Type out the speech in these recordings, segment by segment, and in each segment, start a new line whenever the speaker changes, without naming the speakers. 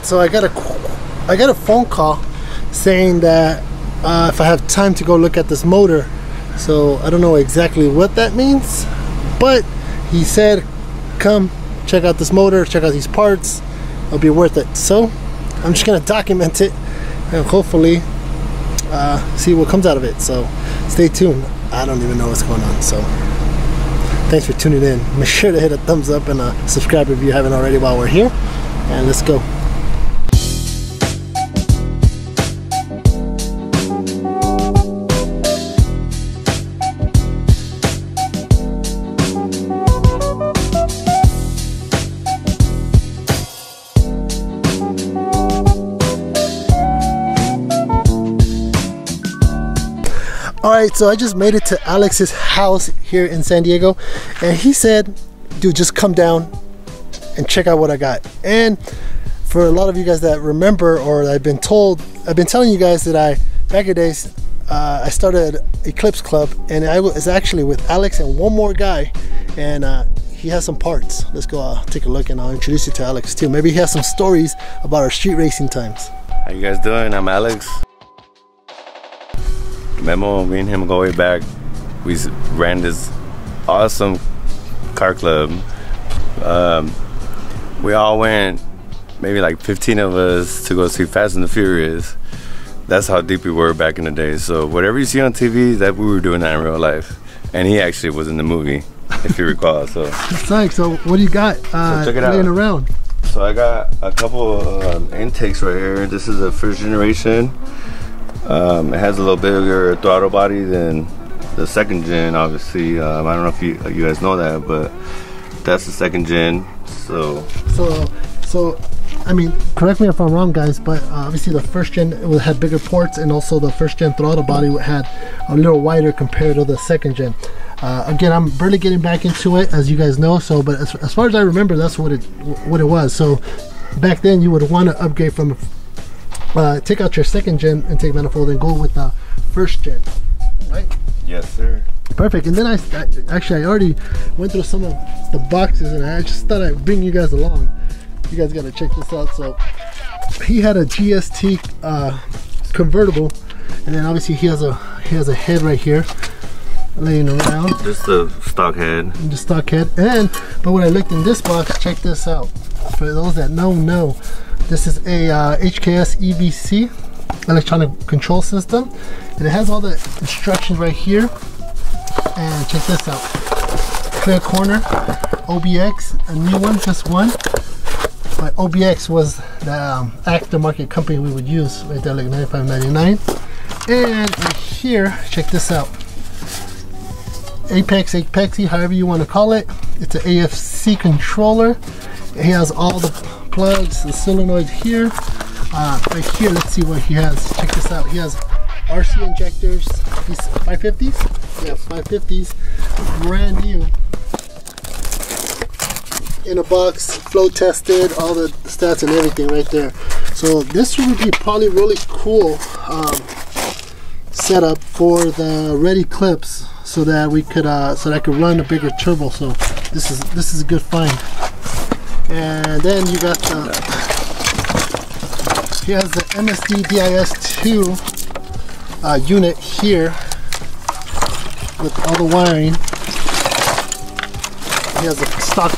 So I got a phone call saying that if I have time to go look at this motor. So I don't know exactly what that means, but he said come check out this motor, check out these parts, it'll be worth it. So I'm just gonna document it and hopefully see what comes out of it. So stay tuned. I don't even know what's going on, so thanks for tuning in. Make sure to hit a thumbs up and subscribe if you haven't already while we're here, and let's go. Alright, so I just made it to Alex's house here in San Diego, and he said, dude, just come down and check out what I got. And for a lot of you guys that remember, or I've been telling you guys that back in the days, I started Eclipse Club, and I was actually with Alex and one more guy, and he has some parts. Let's go take a look, and I'll introduce you to Alex too. Maybe he has some stories about our street racing times.
How you guys doing? I'm Alex. Memo, me and him go way back. We ran this awesome car club. We all went, maybe like 15 of us, to go see Fast and the Furious. That's how deep we were back in the day. So whatever you see on TV, that we were doing that in real life. And he actually was in the movie, if you recall. So
it's like, so what do you got laying around?
So I got a couple intakes right here. This is a first generation. It has a little bigger throttle body than the second gen, obviously. I don't know if you guys know that, but that's the second gen. So I mean, correct me if I'm wrong, guys, but obviously the first gen had bigger ports, and also the first gen throttle body had a little wider compared to the second gen. Again, I'm barely getting back into it, as you guys know. So, but as far as I remember, that's what it was. So back then, you would want to upgrade from take out your second gen intake manifold and go with the first gen, right? Yes, sir.
Perfect. And then I already went through some of the boxes, and I just thought I'd bring you guys along. You guys got to check this out. So he had a GST convertible, and then obviously he has a head right here laying around.
Just the stock head.
The stock head. But when I looked in this box, check this out. For those that know, this is a HKS EVC, electronic control system, and it has all the instructions right here. And check this out: clear corner, OBX, a new one, just one. But OBX was the aftermarket company we would use right there, like $95.99. And right here, check this out: Apexy, however you want to call it. It's an AFC controller. It has all the plugs, the solenoid here. Right here, let's see what he has. Check this out. He has RC injectors. These 550s? Yeah, 550s. Brand new. In a box, flow tested, all the stats and everything right there. So this would be probably really cool setup for the Red Eclipse, so that we could so that I could run a bigger turbo. So this is a good find. And then you got he has the MSD DIS2 unit here with all the wiring. He has a stock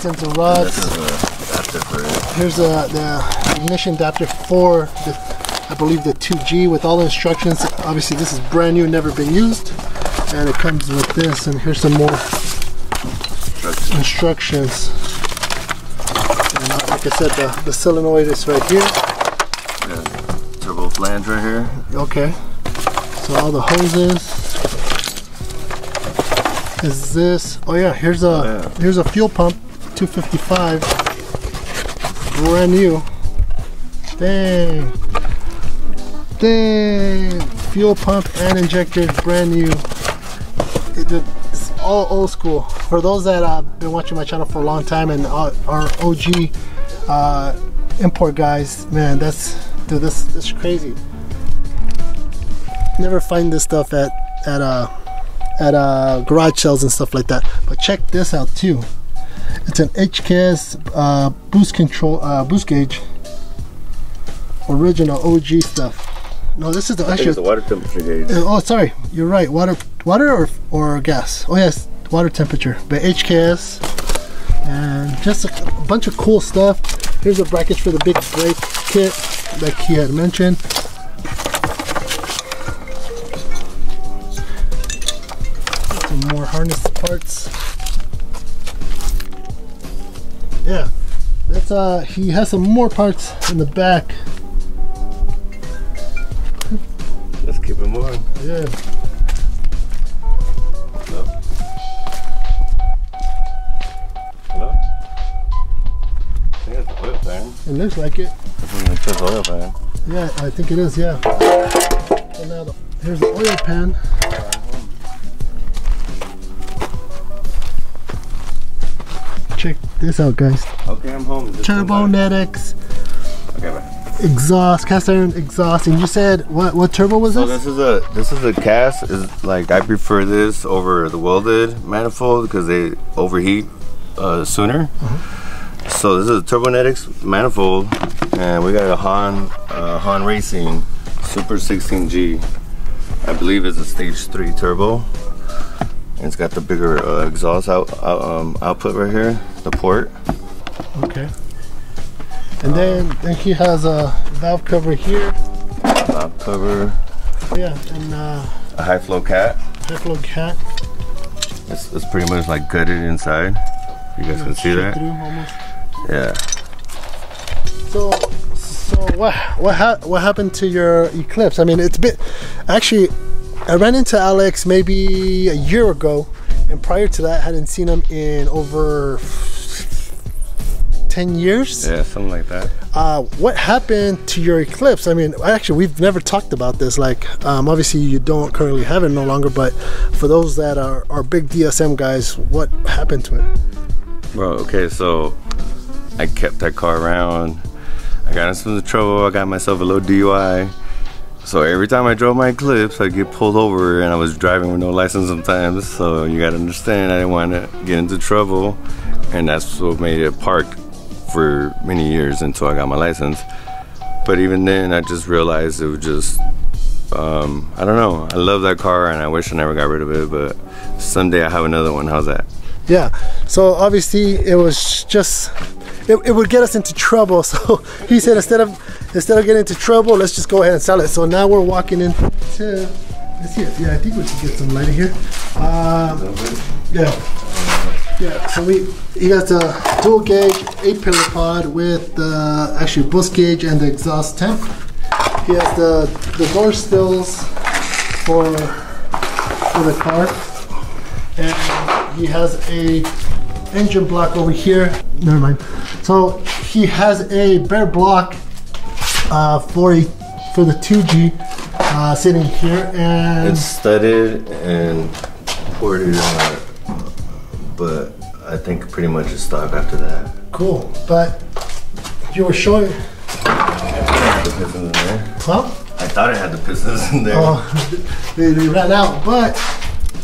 sensor rods. Here's the ignition adapter for I believe the 2G with all the instructions. Obviously this is brand new, never been used, and it comes with this. And here's some more instructions. And like I said, the solenoid is right here.
Yeah, turbo flange right here.
Okay. So all the hoses. Is this? Oh yeah. Here's a fuel pump, 255, brand new. Dang. Fuel pump and injector, brand new. It's all old school. For those that have been watching my channel for a long time and are OG import guys, man, this is crazy. Never find this stuff at garage sales and stuff like that. But check this out too. It's an HKS boost gauge. Original OG stuff. No, this is the actual.
It's the water temperature gauge.
Oh, sorry, you're right. Water or gas? Oh yes, water temperature. But HKS, and just a bunch of cool stuff. Here's the brackets for the big brake kit, like he had mentioned. Some more harness parts. Yeah, that's he has some more parts in the back.
Let's keep it moving.
Yeah.
Hello? Hello? I think it's the oil pan.
It looks like it.
It says oil pan.
Yeah, I think it is, yeah. So now here's the oil pan. Check this out, guys.
Okay, I'm home.
Turbo NetX.
Okay, bye.
Exhaust, cast iron exhaust, and you said what turbo was this?
So this is a cast. Is like I prefer this over the welded manifold because they overheat sooner. So this is a Turbo NetX manifold, and we got a Han Racing Super 16G. I believe it's a stage 3 turbo, and it's got the bigger exhaust output right here, the port.
Okay. And then he has a valve cover here.
Valve cover.
Yeah, and
a high flow cat.
High flow cat.
It's pretty much like gutted inside. You guys can see that.
Through almost.
Yeah.
So what happened to your Eclipse? I mean, it's been actually. I ran into Alex maybe a year ago, and prior to that, I hadn't seen him in over 10 years.
Yeah, something like that.
What happened to your Eclipse? I mean, actually, we've never talked about this. Like, obviously, you don't currently have it no longer, but for those that are big DSM guys, what happened to it?
Bro, okay, so I kept that car around. I got into some trouble. I got myself a little DUI. So every time I drove my Eclipse, I'd get pulled over, and I was driving with no license sometimes. So you gotta understand, I didn't want to get into trouble, and that's what made it parked for many years until I got my license. But even then, I just realized it was just, I don't know. I love that car, and I wish I never got rid of it, but someday I have another one. How's that?
Yeah, so obviously it was just, it would get us into trouble. So he said instead of getting into trouble, let's just go ahead and sell it. So now we're walking into, let's see it. Yeah, I think we can get some light in here. Yeah, so he got the dual gauge 8-pillar pod with the actually boost gauge and the exhaust temp. He has the door stills for the car, and he has a engine block over here. Never mind. So he has a bare block for the 2G sitting here, and
it's studded and ported on, but I think pretty much it's stock after that.
Cool, but you were showing.
I had the pistons in there.
Huh?
I thought I had the pistons in there.
Oh, they ran out, but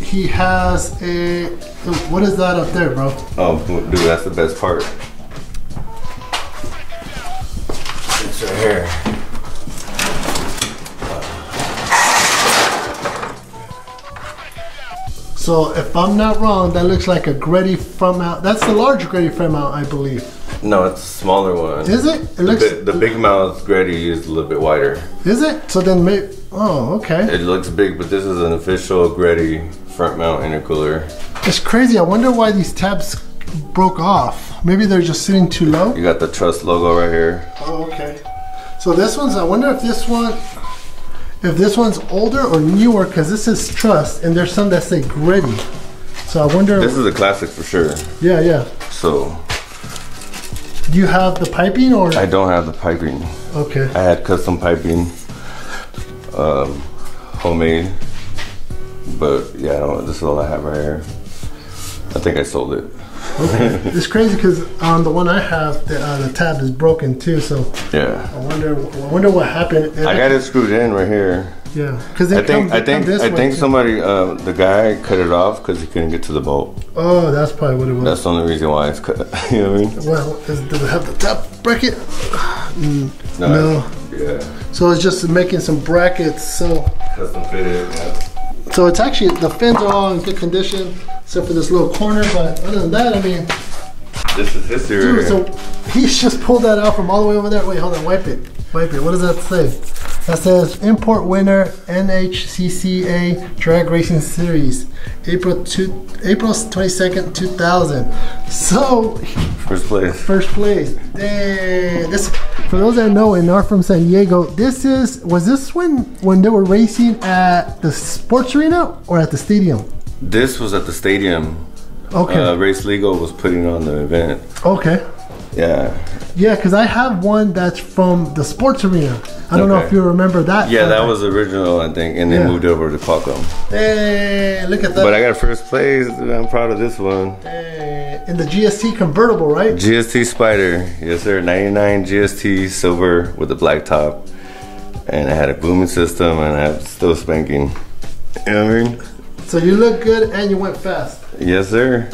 he has a. What is that up there, bro?
Oh, dude, that's the best part. It's right here.
So if I'm not wrong, that looks like a Greddy front mount. That's the large Greddy front mount, I believe.
No, it's a smaller one.
Is it? It looks.
The big mouth Greddy is a little bit wider.
Is it? So then maybe. Oh, okay.
It looks big, but this is an official Greddy front mount intercooler.
It's crazy. I wonder why these tabs broke off. Maybe they're just sitting too low.
You got the Trust logo right here.
Oh, okay. So this one's. I wonder if this one's older or newer, because this is Trust, and there's some that say Greddy. So I wonder.
This is a classic for sure.
Yeah, yeah.
So.
Do you have the piping or?
I don't have the piping.
Okay.
I had custom piping, homemade, but yeah, this is all I have right here. I think I sold it.
Okay. It's crazy because on the one I have, the tab is broken too. So
yeah.
I wonder what happened.
I got it screwed in right here.
Yeah, because
I think somebody, the guy cut it off because he couldn't get to the bolt.
Oh, that's probably what it was.
That's the only reason why it's cut. You know what I mean?
Well, does it have the top bracket? No.
Yeah.
So it's just making some brackets. So
custom fitted. Yeah.
So it's actually, the fins are all in good condition except for this little corner. But other than that, I mean,
this is history.
Dude, so he's just pulled that out from all the way over there. Wait, hold on, wipe it. Wipe it. What does that say? That says import winner NHCCA Drag Racing Series, April 22nd, 2000. So
first place.
First place. Dang. This, for those that know and are from San Diego, was this when they were racing at the sports arena or at the stadium?
This was at the stadium.
Okay.
Race Legal was putting on the event.
Okay.
Yeah.
Yeah, because I have one that's from the sports arena. I don't know if you remember that.
Yeah, that was original, I think, and they moved over to Qualcomm.
Hey, look at that.
But I got first place. I'm proud of this one.
Hey, in the GST convertible, right?
GST Spider. Yes, sir. 99 GST silver with the black top. And I had a booming system, and I have still spanking. You know what I mean?
So you look good, and you went fast.
Yes, sir.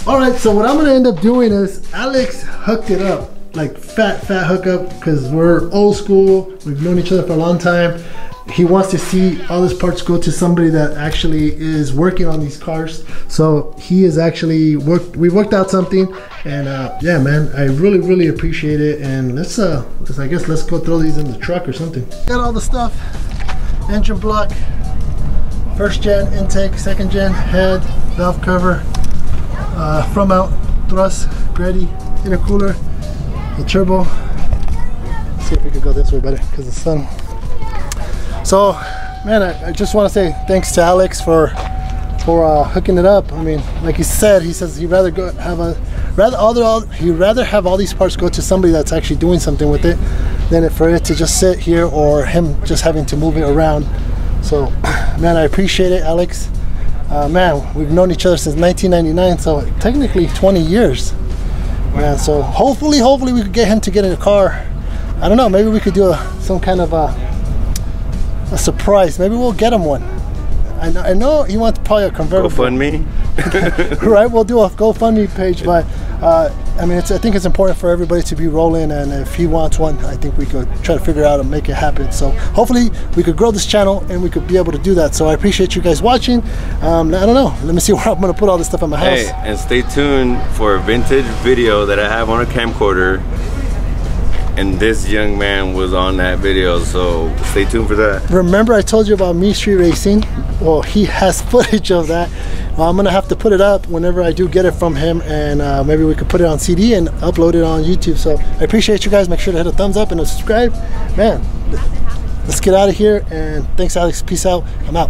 All right, so what I'm gonna end up doing is Alex hooked it up, like fat hookup, because we're old school. We've known each other for a long time. He wants to see all his parts go to somebody that actually is working on these cars. So he is actually we worked out something, and yeah, man, I really appreciate it. And let's go throw these in the truck or something. Got all the stuff: engine block, first gen intake, second gen head, valve cover. Front mount, thrust, ready, intercooler, the turbo. Let's see if we could go this way better because the sun. So, man, I just want to say thanks to Alex for hooking it up. I mean, like he says he'd rather have all these parts go to somebody that's actually doing something with it than for it to just sit here or him just having to move it around. So, man, I appreciate it, Alex. Man, we've known each other since 1999, so technically 20 years. Man, so hopefully we could get him to get in a car. I don't know, maybe we could do some kind of a surprise. Maybe we'll get him one. I know he wants probably a convertible.
GoFundMe?
Right, we'll do a GoFundMe page, but I mean, I think it's important for everybody to be rolling, and if he wants one, I think we could try to figure out and make it happen. So hopefully we could grow this channel and we could be able to do that. So I appreciate you guys watching. I don't know, let me see where I'm gonna put all this stuff in my house.
Hey, and stay tuned for a vintage video that I have on a camcorder, and this young man was on that video, so stay tuned for that.
Remember I told you about me street racing? Well, he has footage of that. Well, I'm gonna have to put it up whenever I do get it from him, and maybe we could put it on CD and upload it on YouTube. So I appreciate you guys. Make sure to hit a thumbs up and a subscribe. Man, let's get out of here, and thanks, Alex. Peace out. I'm out.